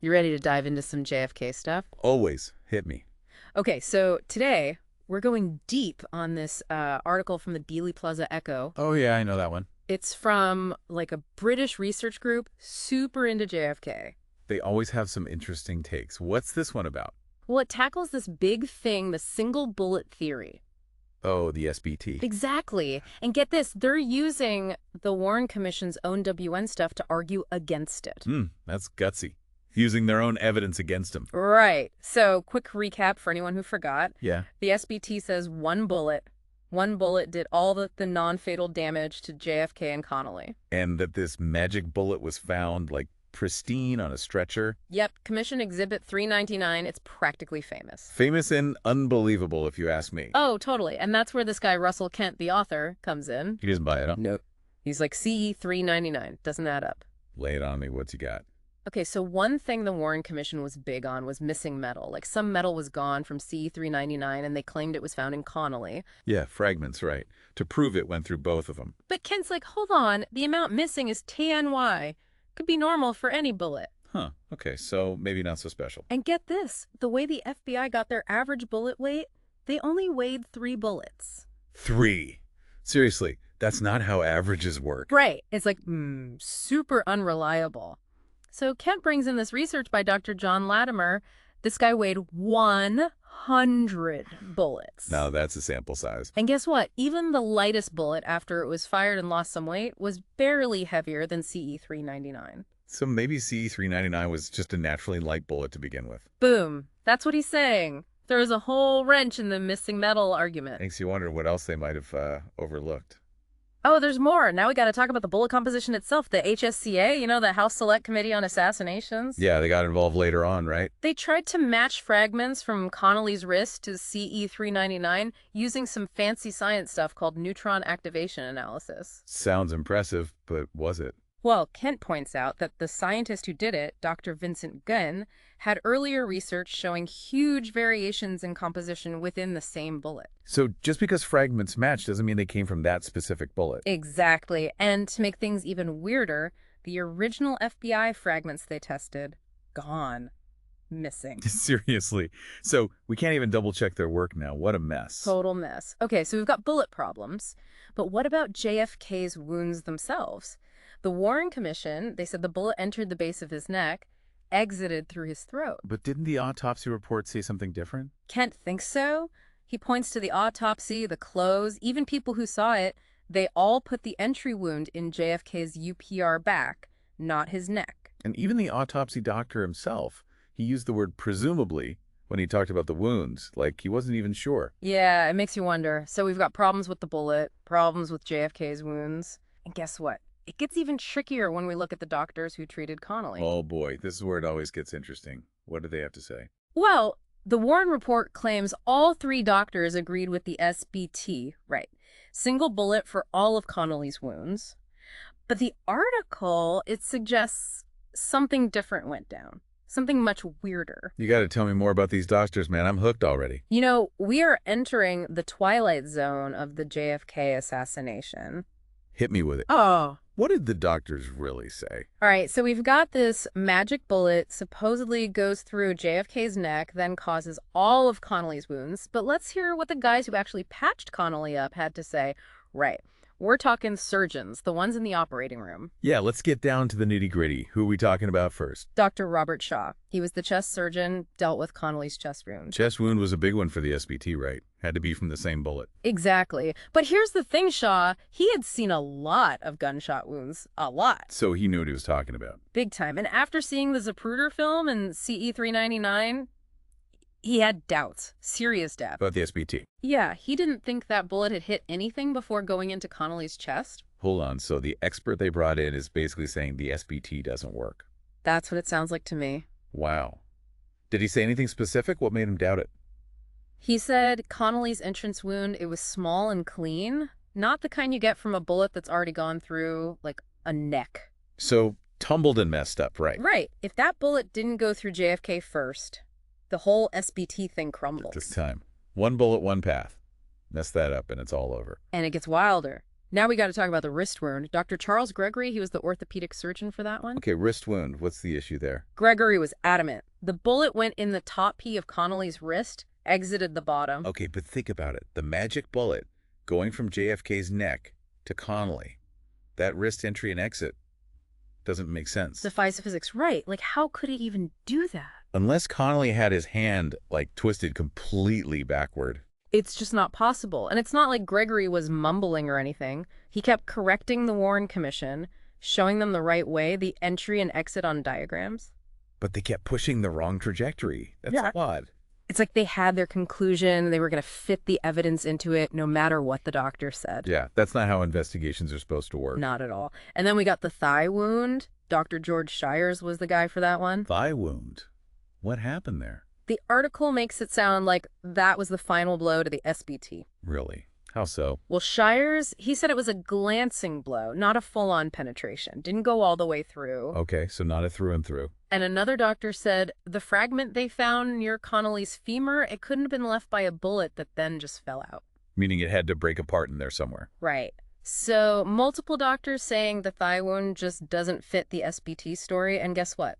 You ready to dive into some JFK stuff? Always. Hit me. Okay, so today we're going deep on this article from the Dealey Plaza Echo. Oh, yeah, I know that one. It's from like a British research group super into JFK. They always have some interesting takes. What's this one about? Well, it tackles this big thing, the single bullet theory. Oh, the SBT. Exactly. And get this, they're using the Warren Commission's own WN stuff to argue against it. That's gutsy. Using their own evidence against him. Right. So, quick recap for anyone who forgot. Yeah. The SBT says one bullet did all the non-fatal damage to JFK and Connally. And that this magic bullet was found, like, pristine on a stretcher. Yep, Commission Exhibit 399. It's practically famous. Famous and unbelievable, if you ask me. Oh, totally. And that's where this guy, Russell Kent, the author, comes in. He doesn't buy it, huh? Nope. He's like, CE 399. Doesn't add up. Lay it on me. What's you got? Okay, so one thing the Warren Commission was big on was missing metal. Like some metal was gone from CE 399 and they claimed it was found in Connally. Yeah, fragments, right. To prove it went through both of them. But Kent's like, hold on, the amount missing is TNY. Could be normal for any bullet. Huh, okay, so maybe not so special. And get this, the way the FBI got their average bullet weight, they only weighed 3 bullets. 3? Seriously, that's not how averages work. Right. It's like, super unreliable. So Kent brings in this research by Dr. John Latimer. This guy weighed 100 bullets. Now that's a sample size. And guess what? Even the lightest bullet after it was fired and lost some weight was barely heavier than CE 399. So maybe CE 399 was just a naturally light bullet to begin with. Boom. That's what he's saying. There's a whole wrench in the missing metal argument. Makes you wonder what else they might have overlooked. Oh, there's more. Now we got to talk about the bullet composition itself. The HSCA, the House Select Committee on Assassinations. Yeah, they got involved later on, right? They tried to match fragments from Connally's wrist to CE 399 using some fancy science stuff called neutron activation analysis. Sounds impressive, but was it? Well, Kent points out that the scientist who did it, Dr. Vincent Gunn, had earlier research showing huge variations in composition within the same bullet. So just because fragments match doesn't mean they came from that specific bullet. Exactly. And to make things even weirder, the original FBI fragments they tested, gone. Missing. Seriously. So we can't even double check their work now. What a mess. Total mess. Okay, so we've got bullet problems. But what about JFK's wounds themselves? The Warren Commission, they said the bullet entered the base of his neck, exited through his throat. But didn't the autopsy report say something different? Kent thinks so. He points to the autopsy, the clothes, even people who saw it. They all put the entry wound in JFK's UPR back, not his neck. And even the autopsy doctor himself, he used the word presumably when he talked about the wounds, like he wasn't even sure. Yeah, it makes you wonder. So we've got problems with the bullet, problems with JFK's wounds. And guess what? It gets even trickier when we look at the doctors who treated Connally. Oh boy, this is where it always gets interesting. What do they have to say? Well, the Warren report claims all 3 doctors agreed with the SBT, right? Single bullet for all of Connally's wounds. But the article, it suggests something different went down. Something much weirder. You got to tell me more about these doctors, man. I'm hooked already. We are entering the twilight zone of the JFK assassination. Hit me with it. Oh. What did the doctors really say? All right, so we've got this magic bullet supposedly goes through JFK's neck, then causes all of Connally's wounds. But let's hear what the guys who actually patched Connally up had to say. Right. We're talking surgeons, the ones in the operating room. Yeah, let's get down to the nitty-gritty. Who are we talking about first? Dr. Robert Shaw. He was the chest surgeon, dealt with Connally's chest wound. Chest wound was a big one for the SBT, right? Had to be from the same bullet. Exactly. But here's the thing, Shaw. He had seen a lot of gunshot wounds. A lot. So he knew what he was talking about. Big time. And after seeing the Zapruder film and CE 399, he had doubts. Serious doubts. About the SBT. Yeah, he didn't think that bullet had hit anything before going into Connally's chest. Hold on. So the expert they brought in is basically saying the SBT doesn't work. That's what it sounds like to me. Wow. Did he say anything specific? What made him doubt it? He said Connally's entrance wound, it was small and clean. Not the kind you get from a bullet that's already gone through, like, a neck. So tumbled and messed up, right? Right. If that bullet didn't go through JFK first, the whole SBT thing crumbles. This time. One bullet, one path. Mess that up and it's all over. And it gets wilder. Now we got to talk about the wrist wound. Dr. Charles Gregory, he was the orthopedic surgeon for that one. Okay, wrist wound. What's the issue there? Gregory was adamant. The bullet went in the top P of Connally's wrist, exited the bottom. Okay, but think about it. The magic bullet going from JFK's neck to Connally. That wrist entry and exit doesn't make sense. Defies physics, right. Like, how could he even do that? Unless Connally had his hand, like, twisted completely backward. It's just not possible. And it's not like Gregory was mumbling or anything. He kept correcting the Warren Commission, showing them the right way, the entry and exit on diagrams. But they kept pushing the wrong trajectory. That's odd. It's like they had their conclusion. They were going to fit the evidence into it no matter what the doctor said. Yeah, that's not how investigations are supposed to work. Not at all. And then we got the thigh wound. Dr. George Shires was the guy for that one. Thigh wound? What happened there? The article makes it sound like that was the final blow to the SBT. Really? How so? Well, Shires, he said it was a glancing blow, not a full-on penetration. Didn't go all the way through. Okay, so not a through and through. And another doctor said the fragment they found near Connally's femur, it couldn't have been left by a bullet that then just fell out. Meaning it had to break apart in there somewhere. Right. So multiple doctors saying the thigh wound just doesn't fit the SBT story, and guess what?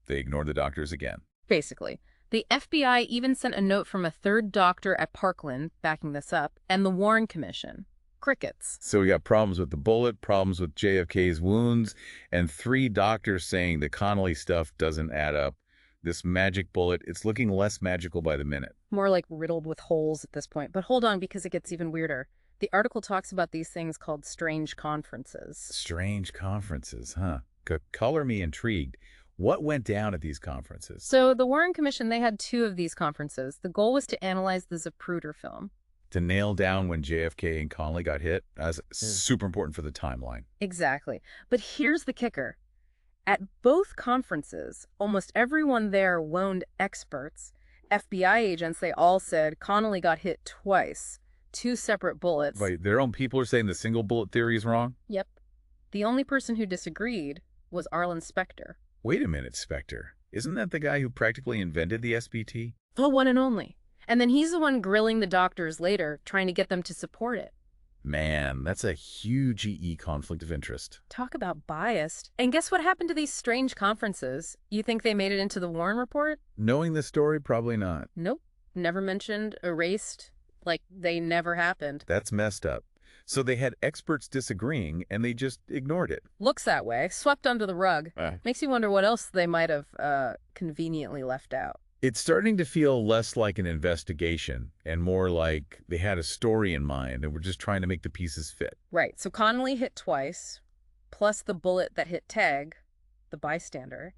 They ignored the doctors again. Basically. The FBI even sent a note from a third doctor at Parkland backing this up, and the Warren Commission. Crickets. So we got problems with the bullet, problems with JFK's wounds, and 3 doctors saying the Connally stuff doesn't add up. This magic bullet, it's looking less magical by the minute. More like riddled with holes at this point. But hold on, because it gets even weirder. The article talks about these things called strange conferences. Strange conferences, huh? Color me intrigued. What went down at these conferences? So the Warren Commission, they had 2 of these conferences. The goal was to analyze the Zapruder film. To nail down when JFK and Connally got hit? That's super important for the timeline. Exactly. But here's the kicker. At both conferences, almost everyone there wound experts. FBI agents, they all said Connally got hit twice. 2 separate bullets. Wait, their own people are saying the single bullet theory is wrong? Yep. The only person who disagreed was Arlen Specter. Wait a minute, Specter. Isn't that the guy who practically invented the SBT? The one and only. And then he's the one grilling the doctors later, trying to get them to support it. Man, that's a huge EE conflict of interest. Talk about biased. And guess what happened to these strange conferences? You think they made it into the Warren report? Knowing the story, probably not. Nope. Never mentioned, erased, like they never happened. That's messed up. So they had experts disagreeing, and they just ignored it. Looks that way. Swept under the rug. Makes you wonder what else they might have conveniently left out. It's starting to feel less like an investigation and more like they had a story in mind and were just trying to make the pieces fit. Right. So Connally hit twice, plus the bullet that hit Teg, the bystander.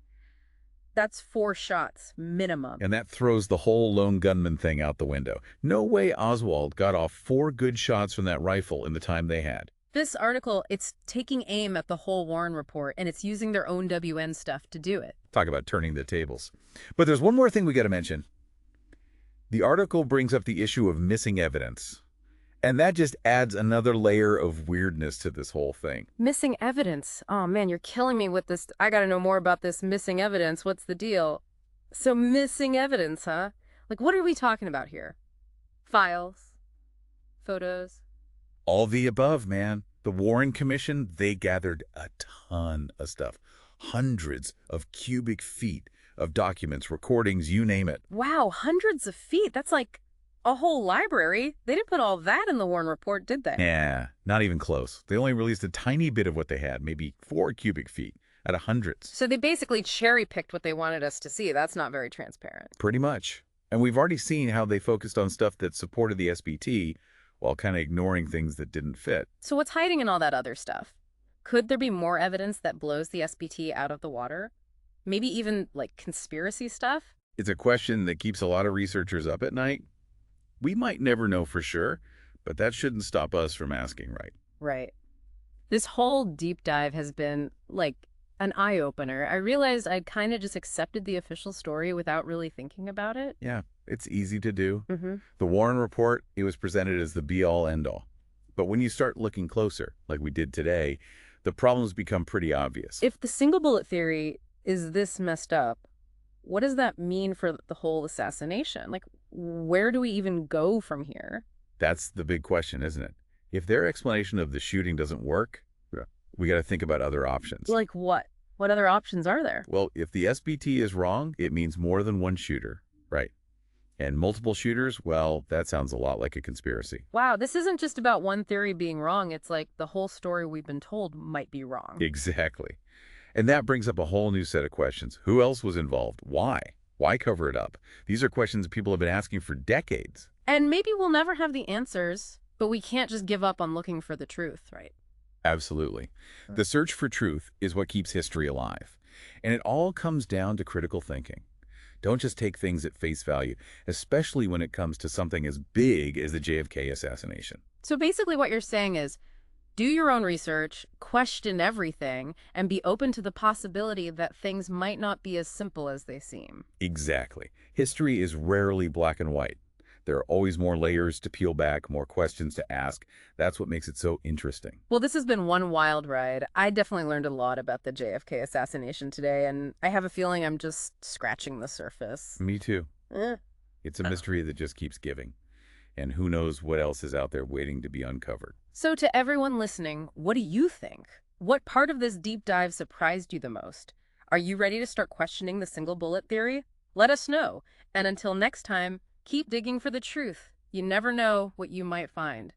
That's 4 shots, minimum. And that throws the whole lone gunman thing out the window. No way Oswald got off 4 good shots from that rifle in the time they had. This article, it's taking aim at the whole Warren report, and it's using their own WN stuff to do it. Talk about turning the tables. But there's one more thing we got to mention. The article brings up the issue of missing evidence. And that just adds another layer of weirdness to this whole thing. Missing evidence. Oh, man, you're killing me with this. I got to know more about this missing evidence. What's the deal? So missing evidence, huh? Like, what are we talking about here? Files? Photos? All the above, man. The Warren Commission, they gathered a ton of stuff. Hundreds of cubic feet of documents, recordings, you name it. Wow, hundreds of feet. That's like a whole library. They didn't put all that in the Warren report, did they? Yeah, not even close. They only released a tiny bit of what they had, maybe 4 cubic feet out of hundreds. So they basically cherry-picked what they wanted us to see. That's not very transparent. Pretty much. And we've already seen how they focused on stuff that supported the SBT while kind of ignoring things that didn't fit. So what's hiding in all that other stuff? Could there be more evidence that blows the SBT out of the water? Maybe even, like, conspiracy stuff? It's a question that keeps a lot of researchers up at night. We might never know for sure, but that shouldn't stop us from asking, right? Right. This whole deep dive has been, like, an eye-opener. I realized I'd kind of just accepted the official story without really thinking about it. Yeah, it's easy to do. Mm-hmm. The Warren report, it was presented as the be-all, end-all. But when you start looking closer, like we did today, the problems become pretty obvious. If the single bullet theory is this messed up, what does that mean for the whole assassination? Like, where do we even go from here? That's the big question, isn't it? If their explanation of the shooting doesn't work, Yeah. we got to think about other options. Like what? What other options are there? Well, if the SBT is wrong, it means more than one shooter, right? And multiple shooters, well, that sounds a lot like a conspiracy. Wow, this isn't just about one theory being wrong. It's like the whole story we've been told might be wrong. Exactly. And that brings up a whole new set of questions. Who else was involved? Why? Why cover it up? These are questions people have been asking for decades. And maybe we'll never have the answers, but we can't just give up on looking for the truth, right? Absolutely. The search for truth is what keeps history alive. And it all comes down to critical thinking. Don't just take things at face value, especially when it comes to something as big as the JFK assassination. So basically what you're saying is, do your own research, question everything, and be open to the possibility that things might not be as simple as they seem. Exactly. History is rarely black and white. There are always more layers to peel back, more questions to ask. That's what makes it so interesting. Well, this has been one wild ride. I definitely learned a lot about the JFK assassination today, and I have a feeling I'm just scratching the surface. Me too. Eh. It's a mystery that just keeps giving. And who knows what else is out there waiting to be uncovered. So to everyone listening, what do you think? What part of this deep dive surprised you the most? Are you ready to start questioning the single bullet theory? Let us know. And until next time, keep digging for the truth. You never know what you might find.